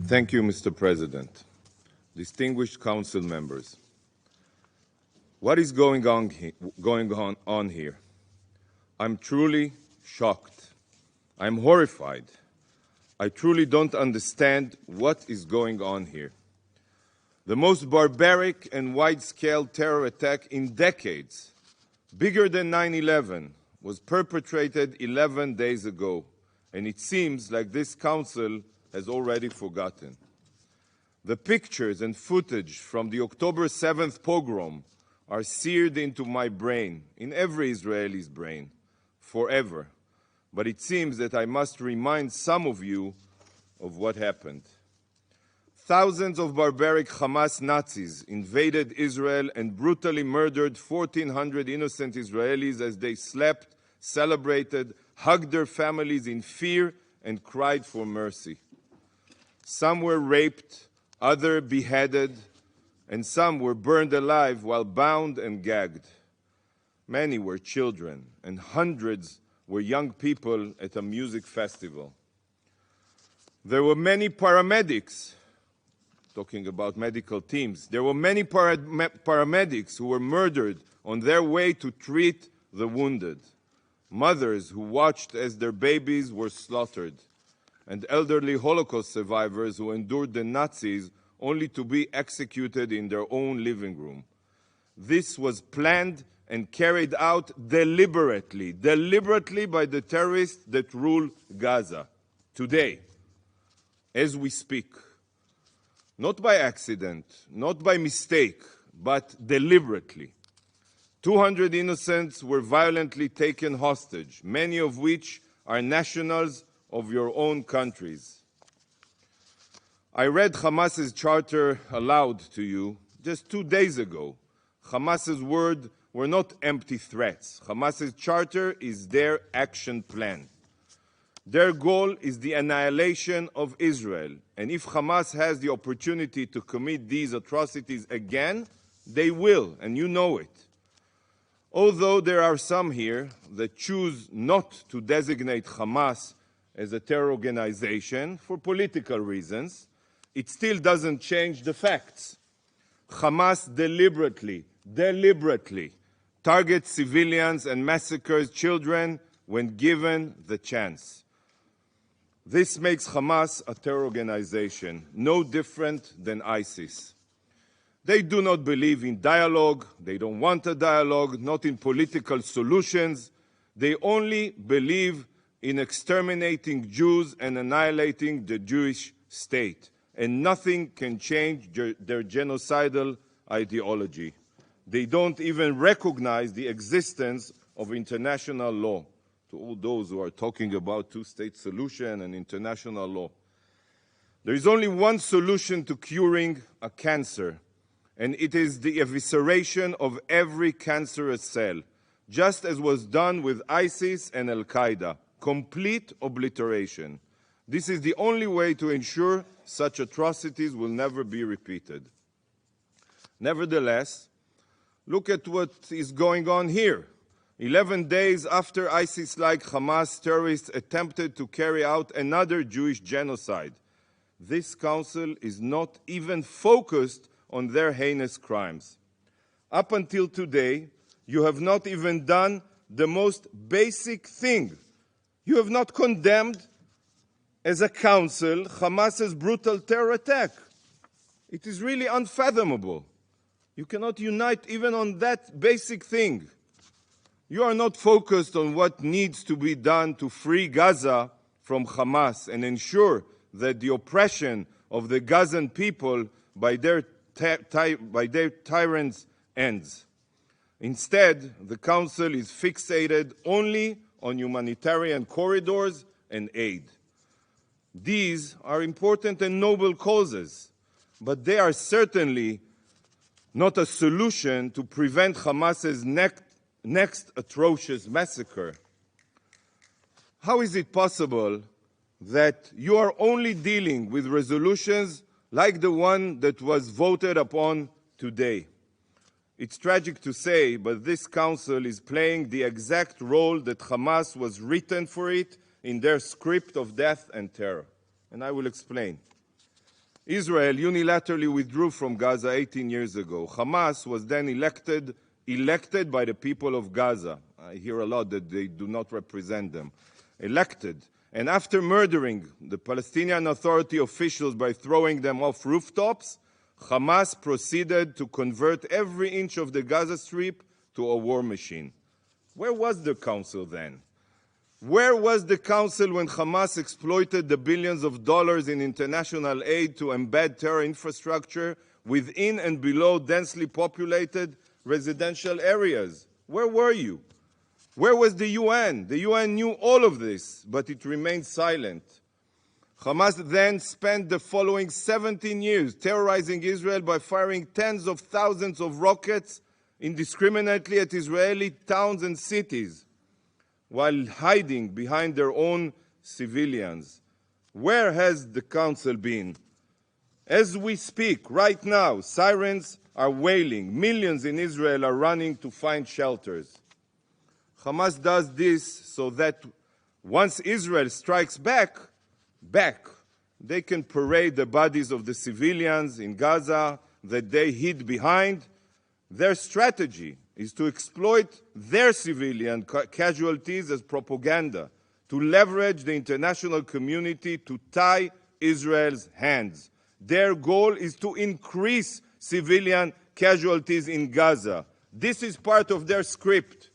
Thank you, Mr. President. Distinguished Council members, what is going on here? I'm truly shocked. I'm horrified. I truly don't understand what is going on here. The most barbaric and wide-scale terror attack in decades, bigger than 9/11, was perpetrated 11 days ago, and it seems like this Council has already forgotten. The pictures and footage from the October 7th pogrom are seared into my brain, in every Israeli's brain, forever. But it seems that I must remind some of you of what happened. Thousands of barbaric Hamas Nazis invaded Israel and brutally murdered 1,400 innocent Israelis as they slept, celebrated, hugged their families in fear, and cried for mercy. Some were raped, others beheaded, and some were burned alive while bound and gagged. Many were children, and hundreds were young people at a music festival. There were many paramedics, talking about medical teams, there were many paramedics who were murdered on their way to treat the wounded. Mothers who watched as their babies were slaughtered, and elderly Holocaust survivors who endured the Nazis only to be executed in their own living room. This was planned and carried out deliberately by the terrorists that rule Gaza today, as we speak. Not by accident, not by mistake, but deliberately. 200 innocents were violently taken hostage, many of which are nationals of your own countries. I read Hamas's charter aloud to you just 2 days ago. Hamas's words were not empty threats. Hamas's charter is their action plan. Their goal is the annihilation of Israel. And if Hamas has the opportunity to commit these atrocities again, they will, and you know it. Although there are some here that choose not to designate Hamas as a terror organization for political reasons, it still doesn't change the facts. Hamas deliberately targets civilians and massacres children when given the chance. This makes Hamas a terror organization, no different than ISIS. They do not believe in dialogue, they don't want a dialogue, not in political solutions. They only believe in exterminating Jews and annihilating the Jewish state. And nothing can change their genocidal ideology. They don't even recognize the existence of international law. To all those who are talking about two-state solution and international law. There is only one solution to curing a cancer, and it is the evisceration of every cancerous cell, just as was done with ISIS and Al-Qaeda. Complete obliteration. This is the only way to ensure such atrocities will never be repeated. Nevertheless, look at what is going on here. 11 days after ISIS-like Hamas terrorists attempted to carry out another Jewish genocide, this council is not even focused on their heinous crimes. Up until today, you have not even done the most basic thing. You have not condemned, as a council, Hamas's brutal terror attack. It is really unfathomable. You cannot unite even on that basic thing. You are not focused on what needs to be done to free Gaza from Hamas and ensure that the oppression of the Gazan people by their tyrants ends. Instead, the Council is fixated only on humanitarian corridors and aid. These are important and noble causes, but they are certainly not a solution to prevent Hamas's next atrocious massacre. How is it possible that you are only dealing with resolutions like the one that was voted upon today? It's tragic to say, but this council is playing the exact role that Hamas was written for it in their script of death and terror. And I will explain. Israel unilaterally withdrew from Gaza 18 years ago. Hamas was then elected by the people of Gaza. I hear a lot that they do not represent them. Elected. And after murdering the Palestinian Authority officials by throwing them off rooftops, Hamas proceeded to convert every inch of the Gaza Strip to a war machine. Where was the council then? Where was the council when Hamas exploited the billions of dollars in international aid to embed terror infrastructure within and below densely populated residential areas? Where were you? Where was the UN? The UN knew all of this, but it remained silent. Hamas then spent the following 17 years terrorizing Israel by firing tens of thousands of rockets indiscriminately at Israeli towns and cities, while hiding behind their own civilians. Where has the council been? As we speak, right now, sirens are wailing. Millions in Israel are running to find shelters. Hamas does this so that once Israel strikes back, they can parade the bodies of the civilians in Gaza that they hid behind. Their strategy is to exploit their civilian casualties as propaganda, to leverage the international community to tie Israel's hands. Their goal is to increase civilian casualties in Gaza. This is part of their script.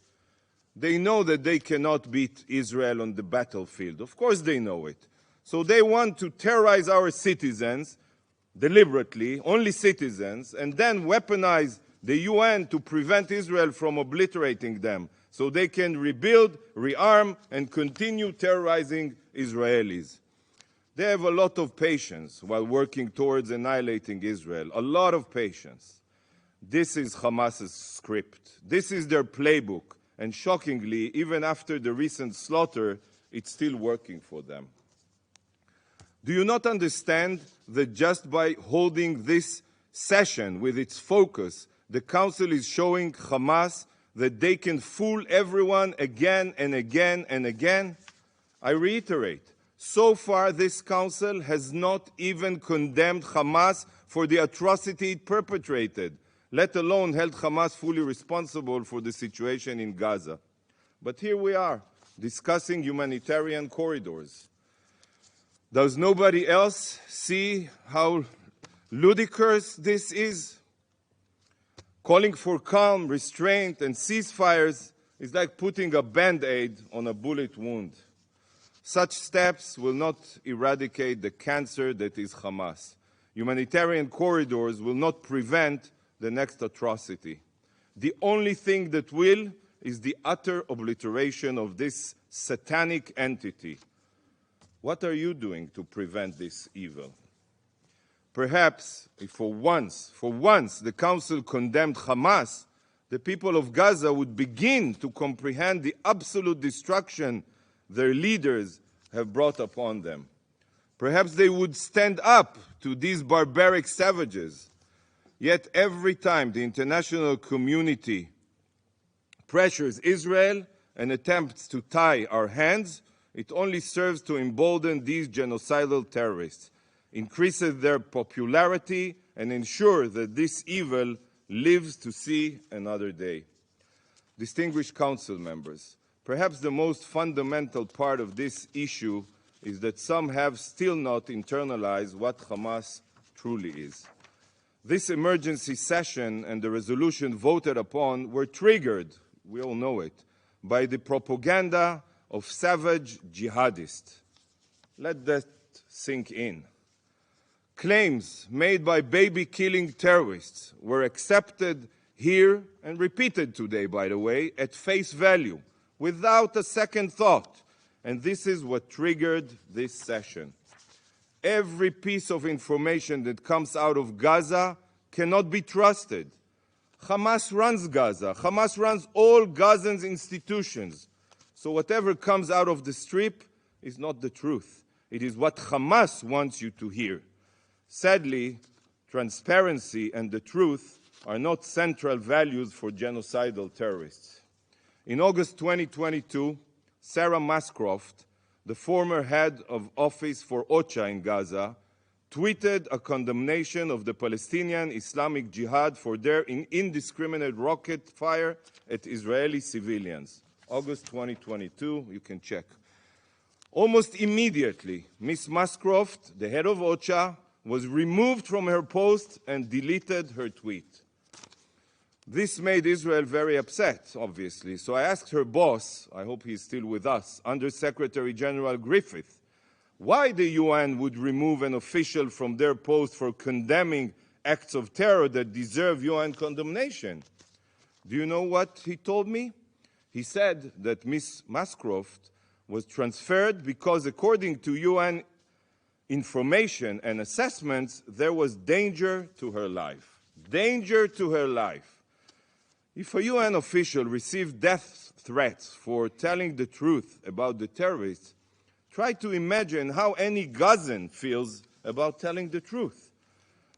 They know that they cannot beat Israel on the battlefield. Of course they know it. So they want to terrorize our citizens deliberately, only citizens, and then weaponize the UN to prevent Israel from obliterating them so they can rebuild, rearm, and continue terrorizing Israelis. They have a lot of patience while working towards annihilating Israel, a lot of patience. This is Hamas's script. This is their playbook. And shockingly, even after the recent slaughter, it's still working for them. Do you not understand that just by holding this session with its focus, the Council is showing Hamas that they can fool everyone again and again and again? I reiterate, so far this Council has not even condemned Hamas for the atrocity it perpetrated, let alone held Hamas fully responsible for the situation in Gaza. But here we are, discussing humanitarian corridors. Does nobody else see how ludicrous this is? Calling for calm, restraint, and ceasefires is like putting a Band-Aid on a bullet wound. Such steps will not eradicate the cancer that is Hamas. Humanitarian corridors will not prevent the next atrocity. The only thing that will is the utter obliteration of this satanic entity. What are you doing to prevent this evil? Perhaps, if for once, the Council condemned Hamas, the people of Gaza would begin to comprehend the absolute destruction their leaders have brought upon them. Perhaps they would stand up to these barbaric savages. Yet every time the international community pressures Israel and attempts to tie our hands, it only serves to embolden these genocidal terrorists, increases their popularity, and ensure that this evil lives to see another day. Distinguished Council members, perhaps the most fundamental part of this issue is that some have still not internalized what Hamas truly is. This emergency session and the resolution voted upon were triggered, we all know it, by the propaganda of savage jihadists. Let that sink in. Claims made by baby-killing terrorists were accepted here and repeated today, by the way, at face value, without a second thought. And this is what triggered this session. Every piece of information that comes out of Gaza cannot be trusted. Hamas runs Gaza. Hamas runs all Gazan institutions. So whatever comes out of the Strip is not the truth. It is what Hamas wants you to hear. Sadly, transparency and the truth are not central values for genocidal terrorists. In August 2022, Sarah Mascroft, the former head of office for OCHA in Gaza, tweeted a condemnation of the Palestinian Islamic Jihad for their indiscriminate rocket fire at Israeli civilians. August 2022, you can check. Almost immediately, Ms. Muscroft, the head of OCHA, was removed from her post and deleted her tweet. This made Israel very upset, obviously, so I asked her boss, I hope he's still with us, Under Secretary General Griffith, why the UN would remove an official from their post for condemning acts of terror that deserve UN condemnation. Do you know what he told me? He said that Ms. Muscroft was transferred because, according to UN information and assessments, there was danger to her life. Danger to her life. If a UN official received death threats for telling the truth about the terrorists, try to imagine how any Gazan feels about telling the truth.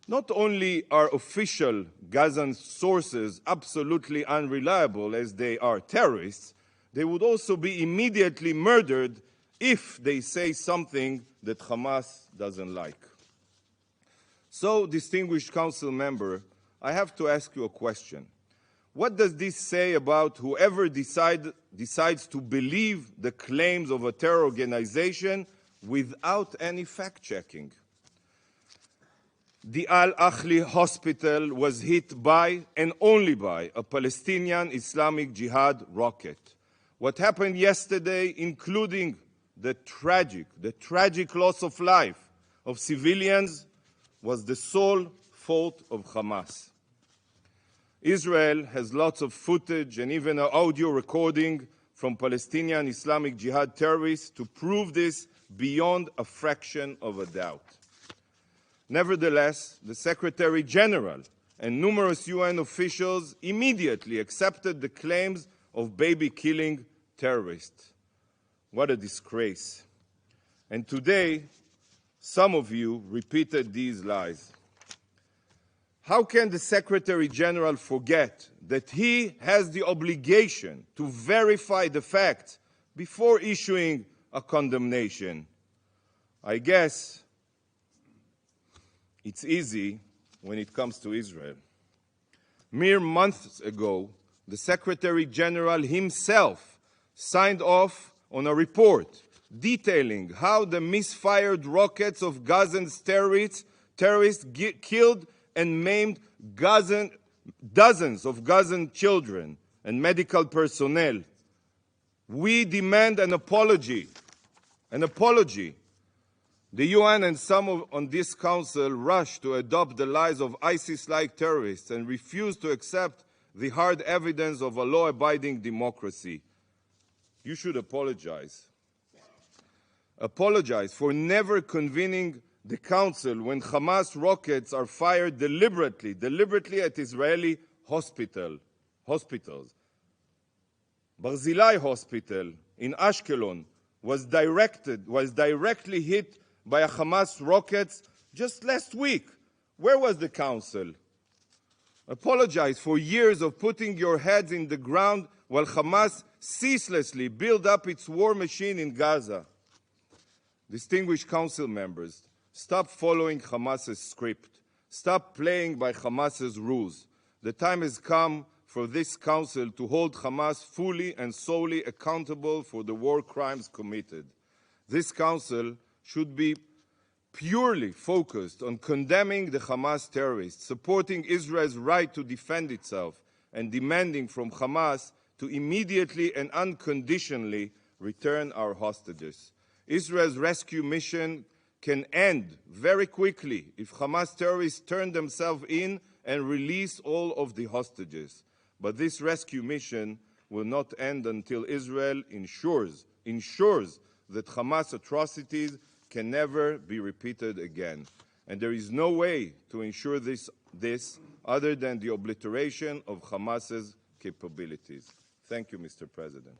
Not only are official Gazan sources absolutely unreliable as they are terrorists, they would also be immediately murdered if they say something that Hamas doesn't like. So, distinguished council member, I have to ask you a question. What does this say about whoever decides to believe the claims of a terror organization without any fact-checking? The Al-Ahli hospital was hit by, and only by, a Palestinian Islamic Jihad rocket. What happened yesterday, including the tragic loss of life of civilians, was the sole fault of Hamas. Israel has lots of footage and even an audio recording from Palestinian Islamic Jihad terrorists to prove this beyond a fraction of a doubt. Nevertheless, the Secretary General and numerous UN officials immediately accepted the claims of baby-killing terrorists. What a disgrace. And today, some of you repeated these lies. How can the Secretary General forget that he has the obligation to verify the facts before issuing a condemnation? I guess it's easy when it comes to Israel. Mere months ago, the Secretary General himself signed off on a report detailing how the misfired rockets of Gazan terrorists killed and maimed dozens of Gazan children and medical personnel. We demand an apology. An apology. The UN and some on this council rushed to adopt the lies of ISIS-like terrorists and refused to accept the hard evidence of a law-abiding democracy. You should apologize. Apologize for never convening the council when Hamas rockets are fired deliberately at Israeli hospitals. Barzilai Hospital in Ashkelon was directly hit by a Hamas rockets just last week. Where was the council? Apologize for years of putting your heads in the ground while Hamas ceaselessly built up its war machine in Gaza. Distinguished council members, stop following Hamas's script. Stop playing by Hamas's rules. The time has come for this council to hold Hamas fully and solely accountable for the war crimes committed. This council should be purely focused on condemning the Hamas terrorists, supporting Israel's right to defend itself, and demanding from Hamas to immediately and unconditionally return our hostages. Israel's rescue mission can end very quickly if Hamas terrorists turn themselves in and release all of the hostages. But this rescue mission will not end until Israel ensures that Hamas atrocities can never be repeated again. And there is no way to ensure this other than the obliteration of Hamas's capabilities. Thank you, Mr. President.